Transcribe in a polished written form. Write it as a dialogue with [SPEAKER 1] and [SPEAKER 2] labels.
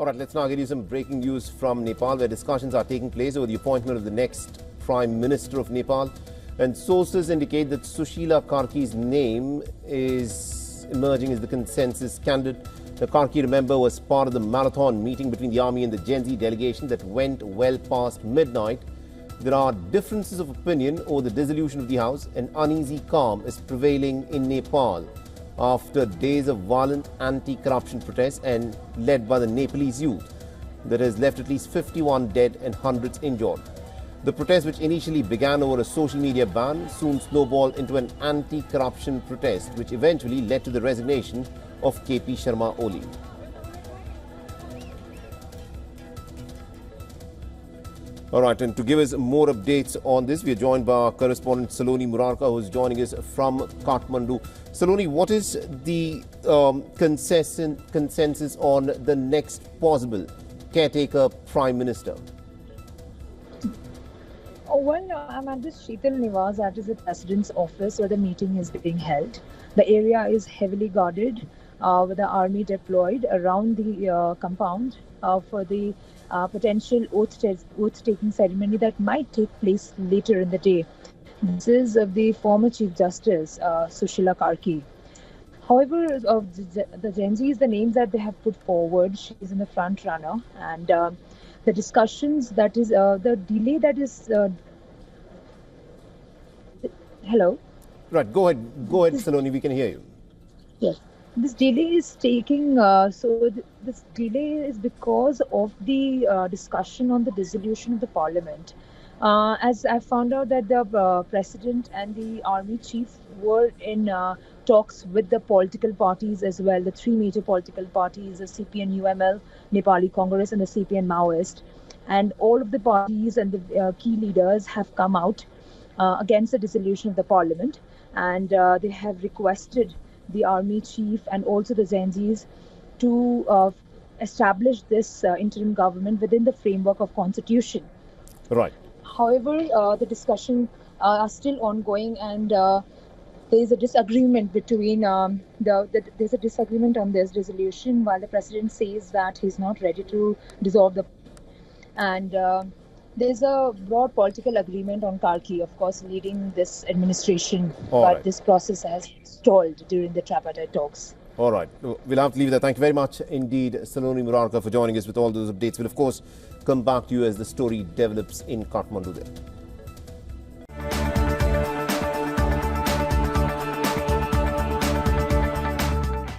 [SPEAKER 1] All right, let's now get you some breaking news from Nepal, where discussions are taking place over the appointment of the next Prime Minister of Nepal. And sources indicate that Sushila Karki's name is emerging as the consensus candidate. The Karki, remember, was part of the marathon meeting between the army and the Gen Z delegation that went well past midnight. There are differences of opinion over the dissolution of the House. An uneasy calm is prevailing in Nepal after days of violent anti-corruption protests and led by the Nepalese youth that has left at least 51 dead and hundreds injured. The protest, which initially began over a social media ban, soon snowballed into an anti-corruption protest, which eventually led to the resignation of KP Sharma Oli. All right, and to give us more updates on this, we are joined by our correspondent Saloni Murarka, who is joining us from Kathmandu. Saloni, what is the consensus on the next possible caretaker Prime Minister?
[SPEAKER 2] Well, I'm at this Sheetal Niwas, that is the President's office where the meeting is being held. The area is heavily guarded with the army deployed around the compound for the potential oath-taking ceremony that might take place later in the day. This is of the former Chief Justice, Sushila Karki. However, of the Gen Z is the names that they have put forward. She is in the front runner, and the discussions, that is the delay that is... Hello?
[SPEAKER 1] Right, go ahead, Saloni, we can hear you.
[SPEAKER 2] Yes. This delay is taking, this delay is because of the discussion on the dissolution of the parliament. As I found out that the president and the army chief were in talks with the political parties as well, the three major political parties, the CPN UML, Nepali Congress and the CPN Maoist. And all of the parties and the key leaders have come out against the dissolution of the parliament. And they have requested the army chief and also the Gen Zs to establish this interim government within the framework of constitution.
[SPEAKER 1] Right.
[SPEAKER 2] However, the discussion are still ongoing, and there is a disagreement between there's a disagreement on this resolution, while the president says that he's not ready to dissolve the, and there's a broad political agreement on Karki, of course, leading this administration, but this process has stalled during the tripartite talks.
[SPEAKER 1] All right. We'll have to leave it there. Thank you very much indeed, Saloni Murarka, for joining us with all those updates. We'll, of course, come back to you as the story develops in Kathmandu there.